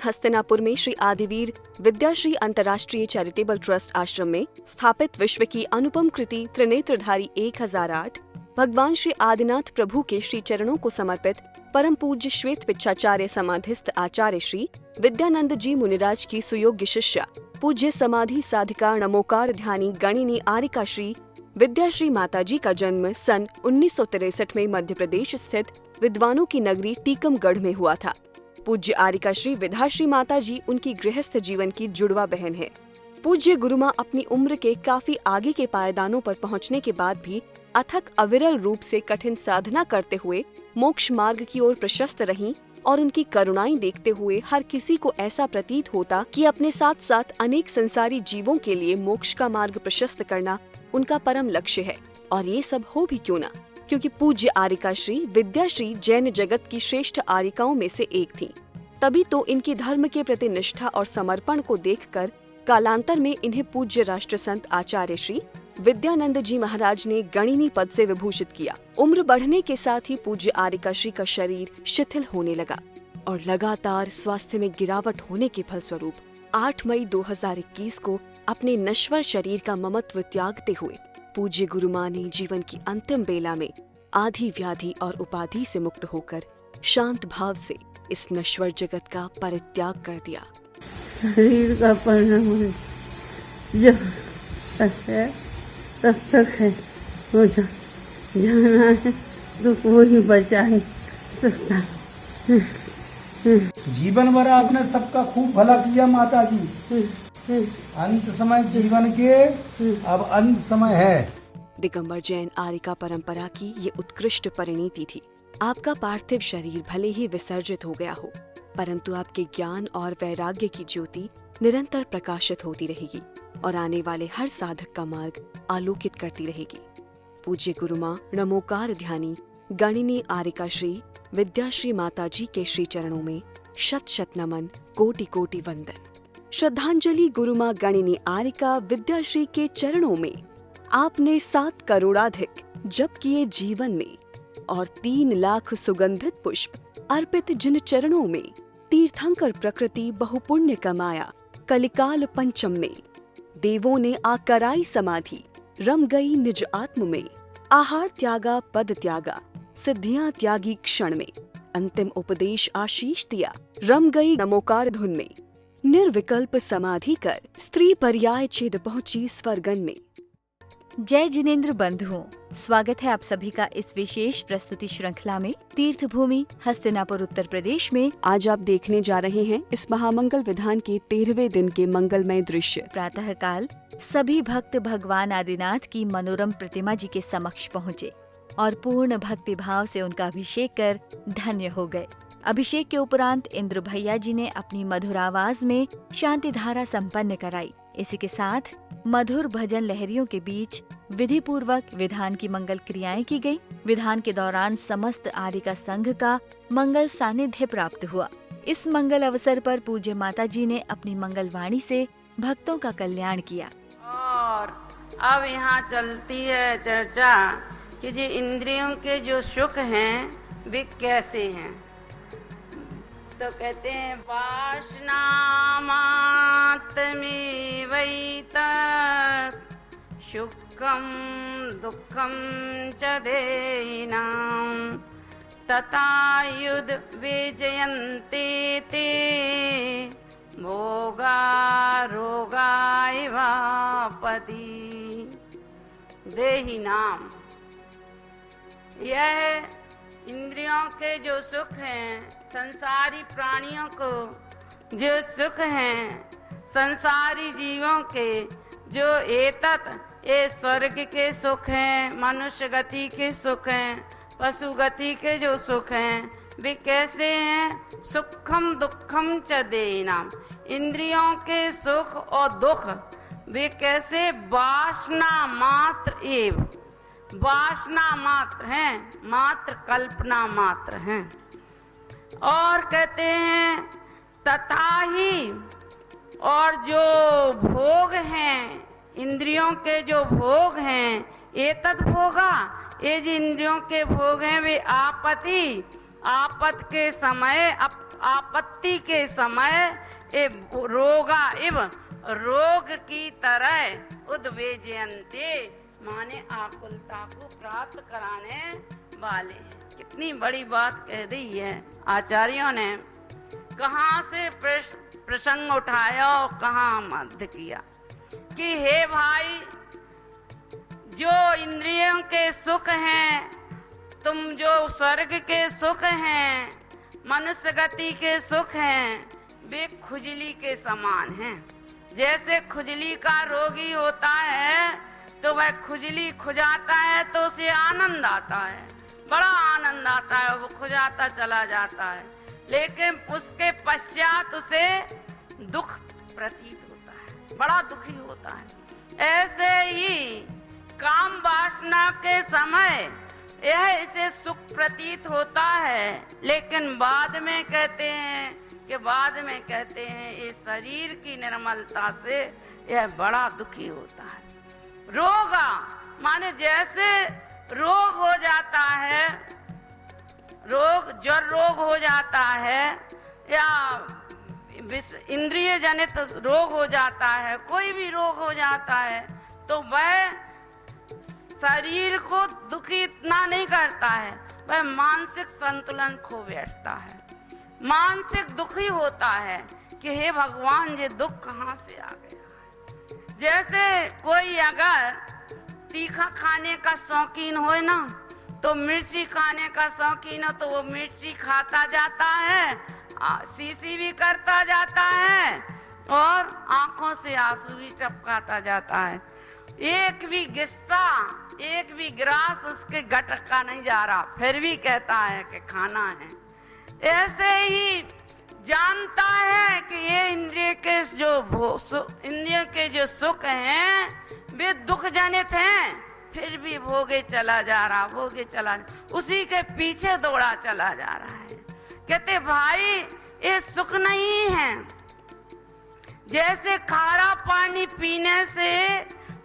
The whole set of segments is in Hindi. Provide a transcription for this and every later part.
हस्तिनापुर में श्री आदिवीर विद्याश्री अंतर्राष्ट्रीय चैरिटेबल ट्रस्ट आश्रम में स्थापित विश्व की अनुपम कृति त्रिनेत्रधारी 1008 भगवान श्री आदिनाथ प्रभु के श्री चरणों को समर्पित परम पूज्य श्वेत पिच्छाचार्य समाधिस्थ आचार्य श्री विद्यानंद जी मुनिराज की सुयोग्य शिष्या पूज्य समाधि साधिका नमोकार ध्यानी गणिनी आरिका श्री विद्याश्री माताजी का जन्म सन 1963 में मध्य प्रदेश स्थित विद्वानों की नगरी टीकमगढ़ में हुआ था। पूज्य आरिका श्री विधाश्री माताजी उनकी गृहस्थ जीवन की जुड़वा बहन है। पूज्य गुरुमां अपनी उम्र के काफी आगे के पायदानों पर पहुंचने के बाद भी अथक अविरल रूप से कठिन साधना करते हुए मोक्ष मार्ग की ओर प्रशस्त रहीं और उनकी करुणाएं देखते हुए हर किसी को ऐसा प्रतीत होता कि अपने साथ साथ अनेक संसारी जीवों के लिए मोक्ष का मार्ग प्रशस्त करना उनका परम लक्ष्य है। और ये सब हो भी क्यों ना, क्योंकि पूज्य आरिका श्री विद्याश्री जैन जगत की श्रेष्ठ आरिकाओं में से एक थीं। तभी तो इनकी धर्म के प्रति निष्ठा और समर्पण को देखकर कालांतर में इन्हें पूज्य राष्ट्र संत आचार्य श्री विद्यानंद जी महाराज ने गणिनी पद से विभूषित किया। उम्र बढ़ने के साथ ही पूज्य आरिका श्री का शरीर शिथिल होने लगा और लगातार स्वास्थ्य में गिरावट होने के फलस्वरूप 8 मई 2021 को अपने नश्वर शरीर का ममत्व त्यागते हुए पूज्य गुरुमां ने जीवन की अंतिम बेला में आधि व्याधि और उपाधि से मुक्त होकर शांत भाव से इस नश्वर जगत का परित्याग कर दिया। शरीर का परिणाम जब तक है तब तक है, हो जाना है तो कोई बचा नहीं सकता। जीवन भर आपने सबका खूब भला किया माता जी। अंत समय जीवन के अब अंत समय है। दिगंबर जैन आरिका परंपरा की ये उत्कृष्ट परिणति थी। आपका पार्थिव शरीर भले ही विसर्जित हो गया हो, परंतु आपके ज्ञान और वैराग्य की ज्योति निरंतर प्रकाशित होती रहेगी और आने वाले हर साधक का मार्ग आलोकित करती रहेगी। पूज्य गुरुमां नमोकार ध्यानी गणिनी आरिका श्री विद्याश्री माताजी के श्री चरणों में शत शत नमन, कोटि कोटि वंदन। श्रद्धांजलि गुरुमां गणिनी आरिका विद्याश्री के चरणों में आपने 7 करोड़ाधिक जप किए जीवन में और 3 लाख सुगंधित पुष्प अर्पित जिन चरणों में तीर्थंकर प्रकृति बहुपुण्य कमाया कलिकाल पंचम में। देवों ने आकराई समाधि रम गई निज आत्म में। आहार त्यागा पद त्यागा सिद्धियां त्यागी क्षण में। अंतिम उपदेश आशीष दिया रम गई नमोकार धुन में। निर्विकल्प समाधि कर स्त्री पर्याय छेद पहुंची स्वर्गन में। जय जिनेंद्र बंधुओं, स्वागत है आप सभी का इस विशेष प्रस्तुति श्रृंखला में। तीर्थ भूमि हस्तिनापुर उत्तर प्रदेश में आज आप देखने जा रहे हैं इस महामंगल विधान के 13वें दिन के मंगलमय दृश्य। प्रातः काल सभी भक्त भगवान आदिनाथ की मनोरम प्रतिमा जी के समक्ष पहुँचे और पूर्ण भक्ति भाव से उनका अभिषेक कर धन्य हो गए। अभिषेक के उपरांत इंद्र भैया जी ने अपनी मधुर आवाज में शांति धारा संपन्न कराई। इसी के साथ मधुर भजन लहरियों के बीच विधि पूर्वक विधान की मंगल क्रियाएं की गई। विधान के दौरान समस्त आरिका संघ का मंगल सानिध्य प्राप्त हुआ। इस मंगल अवसर पर पूज्य माता जी ने अपनी मंगल वाणी से भक्तों का कल्याण किया। और अब यहाँ चलती है चर्चा कि जी इंद्रियों के जो सुख हैं वे कैसे हैं। तो कहते हैं वासना मात्रमेव सुखम दुखम च देहिनां तथा युद्ध विजयन्ते ते भोगा रोगा वापति। देहिनाम, यह इंद्रियों के जो सुख हैं, संसारी प्राणियों को जो सुख हैं, संसारी जीवों के जो ये स्वर्ग के सुख हैं, मनुष्य गति के सुख हैं, पशु गति के जो सुख हैं, वे कैसे हैं। सुखम दुखम च देहिनाम, इंद्रियों के सुख और दुख वे कैसे वासना मात्र एव, वासना मात्र हैं, मात्र कल्पना मात्र हैं। और कहते हैं तथा ही, और जो भोग हैं, इंद्रियों के जो भोग हैं, एतद भोगा, ये जो इंद्रियों के भोग हैं वे आपत्ति आपत्ति के समय ए रोगा इव रोग की तरह उद्वेजयन्ते, माने आकुलता को प्राप्त कराने वाले। कितनी बड़ी बात कह दी है आचार्यों ने। कहाँ से प्रसंग उठाया और कहाँ मध्य किया कि हे भाई, जो इंद्रियों के सुख हैं, तुम जो स्वर्ग के सुख हैं, मनुष्य गति के सुख हैं, वे खुजली के समान हैं। जैसे खुजली का रोगी होता है तो वह खुजली खुजाता है तो उसे आनंद आता है, बड़ा आनंद आता है, वो खुजाता चला जाता है, लेकिन उसके पश्चात उसे दुख प्रतीत होता है, बड़ा दुखी होता है। ऐसे ही काम वासना के समय यह इसे सुख प्रतीत होता है, लेकिन बाद में कहते हैं इस शरीर की निर्मलता से यह बड़ा दुखी होता है। रोगा माने जैसे रोग हो जाता है, ज्वर रोग हो जाता है या इंद्रिय जनित रोग हो जाता है, कोई भी रोग हो जाता है, तो वह शरीर को दुखी इतना नहीं करता है, वह मानसिक संतुलन खो बैठता है, मानसिक दुखी होता है कि हे भगवान, ये दुख कहाँ से आ गया है। जैसे कोई अगर तीखा खाने का शौकीन हो ना, तो मिर्ची खाने का शौकीन हो तो वो मिर्ची खाता जाता है, शीशी भी करता जाता है और आंखों से आंसू भी टपकाता जाता है। एक भी गिस्सा, एक भी गिलास उसके गटक का नहीं जा रहा, फिर भी कहता है कि खाना है। ऐसे ही जानता है कि ये इंद्रिय के जो सुख हैं वे दुख जनित हैं, फिर भी भोगे चला जा रहा, उसी के पीछे दौड़ा चला जा रहा है। कहते भाई, ये सुख नहीं है। जैसे खारा पानी पीने से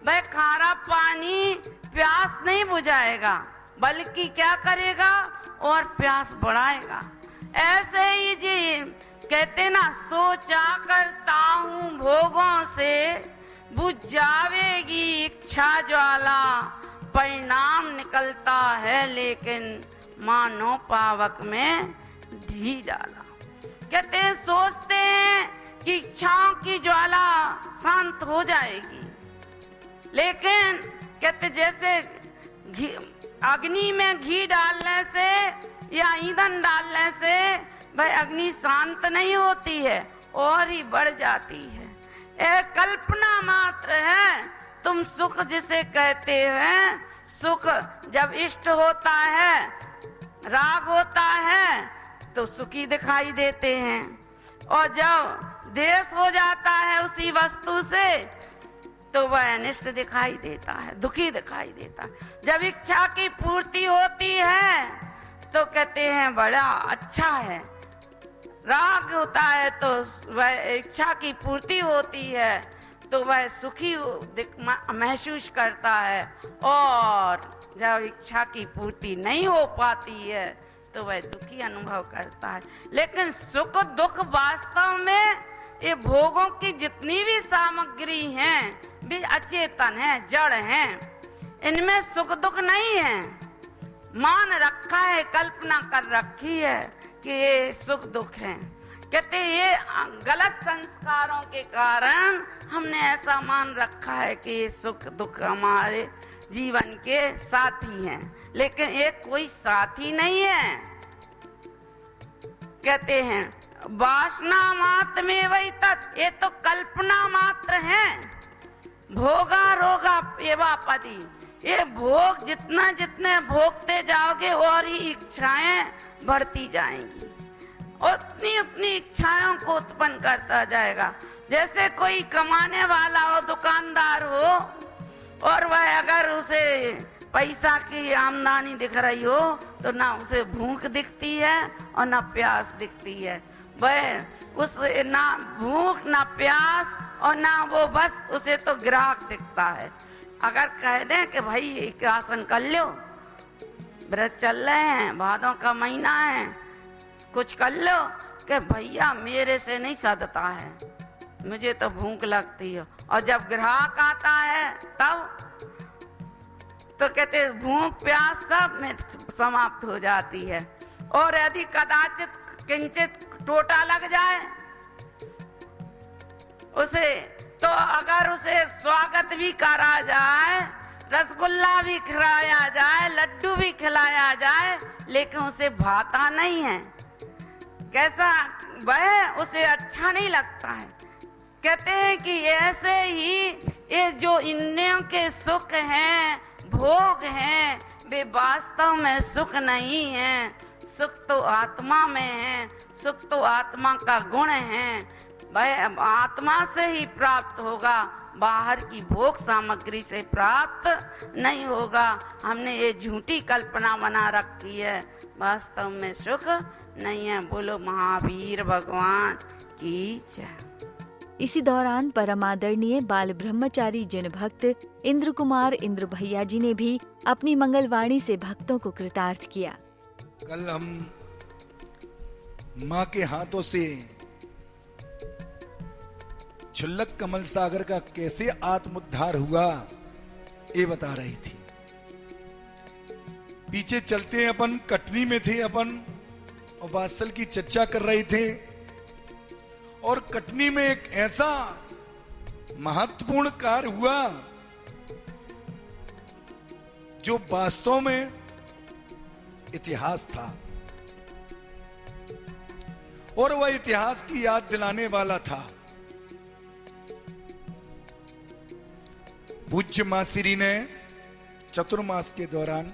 वह खारा पानी प्यास नहीं बुझाएगा, बल्कि क्या करेगा, और प्यास बढ़ाएगा। ऐसे ही जी कहते ना, सोचा करता हूँ भोगों से बुझ जावेगी इच्छा ज्वाला, परिणाम निकलता है लेकिन मानो पावक में घी डाला। कहते हैं, सोचते हैं कि इच्छाओं की ज्वाला शांत हो जाएगी, लेकिन कहते जैसे अग्नि में घी डालने से या ईंधन डालने से भाई अग्नि शांत नहीं होती है, और ही बढ़ जाती है। यह कल्पना मात्र है। तुम सुख जिसे कहते हैं, सुख जब इष्ट होता है, राग होता है, तो सुखी दिखाई देते हैं, और जब द्वेष हो जाता है उसी वस्तु से, तो वह अनिष्ट दिखाई देता है, दुखी दिखाई देता है। जब इच्छा की पूर्ति होती है तो कहते हैं बड़ा अच्छा है, राग होता है तो वह इच्छा की पूर्ति होती है तो वह सुखी महसूस करता है, और जब इच्छा की पूर्ति नहीं हो पाती है तो वह दुखी अनुभव करता है। लेकिन सुख दुख वास्तव में ये भोगों की जितनी भी सामग्री हैं वे अचेतन हैं, जड़ हैं, इनमें सुख दुख नहीं है। मान रखा है, कल्पना कर रखी है कि ये सुख दुख है। कहते ये गलत संस्कारों के कारण हमने ऐसा मान रखा है कि ये सुख दुख हमारे जीवन के साथी हैं, लेकिन ये कोई साथी नहीं है। कहते हैं वासना मात्र में वही तत्, ये तो कल्पना मात्र है। भोगा रोगा एवापदी, ये भोग जितने भोगते जाओगे और ही इच्छाएं बढ़ती जाएंगी, उतनी इच्छाओं को उत्पन्न करता जाएगा। जैसे कोई कमाने वाला हो, दुकानदार हो, और वह अगर उसे पैसा की आमदनी दिख रही हो तो ना उसे भूख दिखती है और ना प्यास दिखती है। वह उसे ना भूख ना प्यास और ना वो, बस उसे तो ग्राहक दिखता है। अगर कह दें कि भाई एक आसन कर लो, व्रत चल रहे हैं, भादों का महीना है, कुछ कर लो कि भैया मेरे से नहीं सदता है, मुझे तो भूख लगती है। और जब ग्राहक आता है तब तो कहते भूख प्यास सब में समाप्त हो जाती है। और यदि कदाचित किंचित टोटा लग जाए उसे, तो अगर उसे स्वागत भी करा जाए, रसगुल्ला भी खिलाया जाए, लड्डू भी खिलाया जाए, लेकिन उसे भाता नहीं है, कैसा वह उसे अच्छा नहीं लगता है। कहते हैं कि ऐसे ही ये जो इंद्रियों के सुख हैं, भोग हैं, वे वास्तव में सुख नहीं है। सुख तो आत्मा में है, सुख तो आत्मा का गुण है, वह आत्मा से ही प्राप्त होगा, बाहर की भोग सामग्री से प्राप्त नहीं होगा। हमने ये झूठी कल्पना बना रखी है, वास्तव में सुख नहीं है। बोलो महावीर भगवान की जय। इसी दौरान परमादरणीय बाल ब्रह्मचारी जिन भक्त इंद्र कुमार इंद्र भैया जी ने भी अपनी मंगलवाणी से भक्तों को कृतार्थ किया। कल हम माँ के हाथों से क्षुल्लक कमल सागर का कैसे आत्मोद्धार हुआ ये बता रही थी। पीछे चलते अपन कटनी में थे अपन, और वात्सल की चर्चा कर रहे थे। और कटनी में एक ऐसा महत्वपूर्ण कार्य हुआ जो वास्तव में इतिहास था, और वह इतिहास की याद दिलाने वाला था। पूज्य मां श्री ने चतुर्मास के दौरान,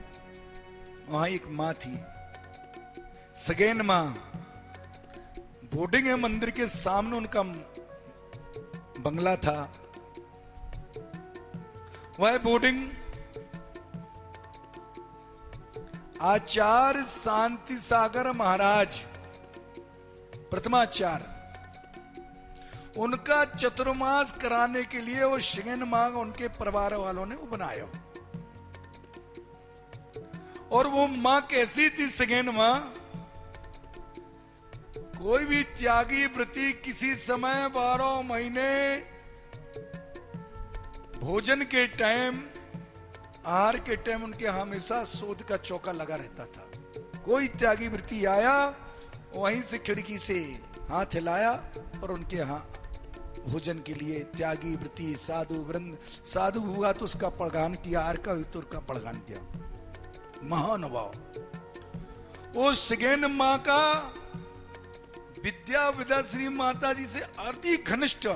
वहां एक मां थी सगेन मां, बोर्डिंग है मंदिर के सामने उनका बंगला था। वह बोर्डिंग आचार्य शांति सागर महाराज प्रथमाचार्य, उनका चतुर्मास कराने के लिए वो शिगन मांग उनके परिवार वालों ने वो बनाया। और वो मां कैसी थी शिगन मां? कोई भी त्यागी व्रती किसी समय 12 महीने भोजन के टाइम, आहार के टाइम उनके हमेशा शोध का चौका लगा रहता था। कोई त्यागी व्रती आया, वहीं से खिड़की से हाथ हिलाया और उनके यहाँ भोजन के लिए त्यागी व्रती साधु वृंद, साधु हुआ तो उसका प्रगान किया, आहार का हुई तो उसका प्रगान किया। महानुभाव वो शिगेन माँ का विद्या विदा श्री माता जी से अति घनिष्ठ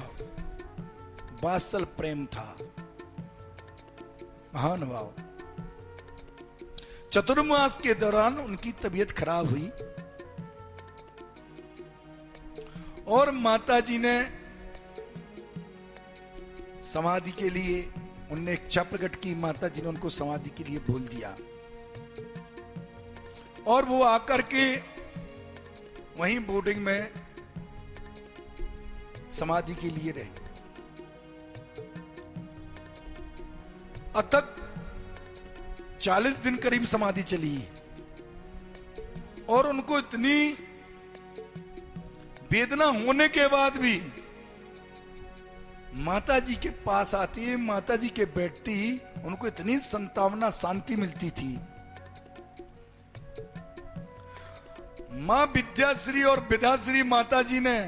वात्सल प्रेम था। महानुभाव चतुर्मास के दौरान उनकी तबीयत खराब हुई और माता जी ने समाधि के लिए, उनने इच्छा प्रकट की, माता जी ने उनको समाधि के लिए बोल दिया और वो आकर के वहीं बोर्डिंग में समाधि के लिए रहे। अतक 40 दिन करीब समाधि चली और उनको इतनी वेदना होने के बाद भी माता जी के पास आती, माता जी के बैठती, उनको इतनी संतावना शांति मिलती थी। मां विद्याश्री और विधाश्री माता जी ने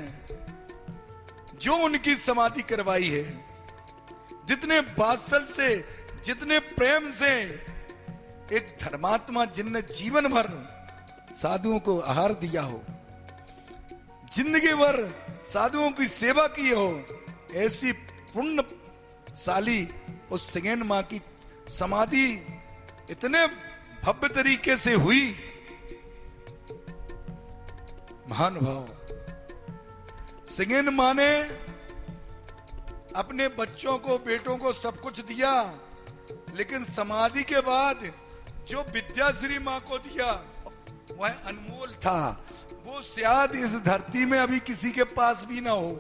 जो उनकी समाधि करवाई है, जितने वात्सल से, जितने प्रेम से, एक धर्मात्मा जिनने जीवन भर साधुओं को आहार दिया हो, जिंदगी भर साधुओं की सेवा की हो, ऐसी पुण्यशाली उस शिगेन मां की समाधि इतने भव्य तरीके से हुई। महानुभाव शिगेन मां ने अपने बच्चों को, बेटों को सब कुछ दिया, लेकिन समाधि के बाद जो विद्याश्री मां को दिया वह अनमोल था। वो शायद इस धरती में अभी किसी के पास भी ना हो।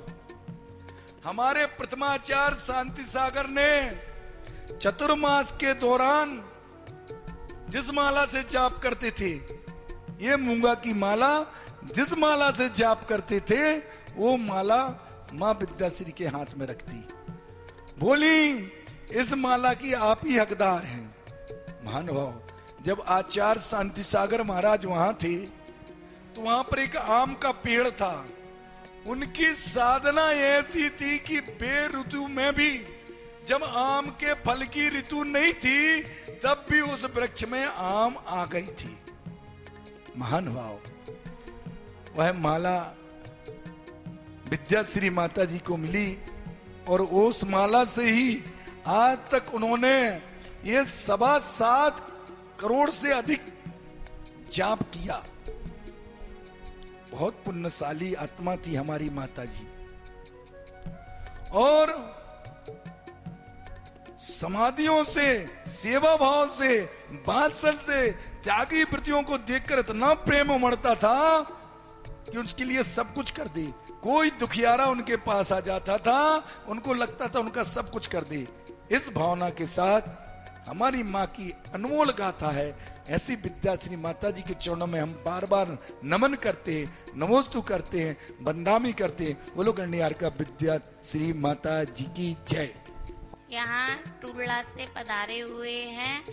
हमारे प्रथमाचार्य शांति सागर ने चतुर्मास के दौरान जिस माला से जाप करते थे, ये मूंगा की माला जिस माला से जाप करते थे वो माला माँ विद्याश्री के हाथ में रखती, बोली इस माला की आप ही हकदार हैं। महानुभाव, जब आचार्य शांति सागर महाराज वहां थे तो वहां पर एक आम का पेड़ था। उनकी साधना ऐसी थी कि बेऋतु में भी, जब आम के फल की ऋतु नहीं थी तब भी उस वृक्ष में आम आ गई थी। महानुभाव, वह माला विद्याश्री माता जी को मिली और उस माला से ही आज तक उन्होंने ये 7.25 करोड़ से अधिक जाप किया। बहुत पुण्यशाली आत्मा थी हमारी माता जी। और समाधियों से, सेवा भाव से, वात्सल से, त्यागी वृत्तियों को देखकर इतना प्रेम उमड़ता था कि उसके लिए सब कुछ कर दे। कोई दुखियारा उनके पास आ जाता था, उनको लगता था उनका सब कुछ कर दे। इस भावना के साथ हमारी माँ की अनमोल गाथा है। ऐसी विद्याश्री माता जी के चरणों में हम बार बार नमन करते हैं, नमोस्तु करते हैं, वंदामी करते हैं। बोलो गणनियार का विद्याश्री माता जी की जय। यहाँ टुडला से पधारे हुए हैं,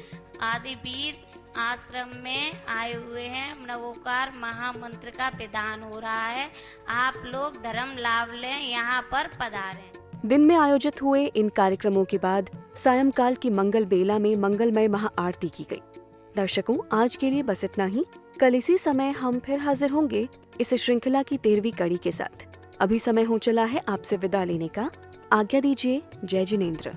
आदिवीर आश्रम में आए हुए हैं। नवोकार महामंत्र का विधान हो रहा है, आप लोग धर्म लाभ लें, यहाँ पर पधारें। दिन में आयोजित हुए इन कार्यक्रमों के बाद सायंकाल की मंगल बेला में मंगलमय महाआरती की गई। दर्शकों, आज के लिए बस इतना ही। कल इसी समय हम फिर हाजिर होंगे इस श्रृंखला की 13वीं कड़ी के साथ। अभी समय हो चला है आपसे विदा लेने का। आज्ञा दीजिए। जय जिनेंद्र।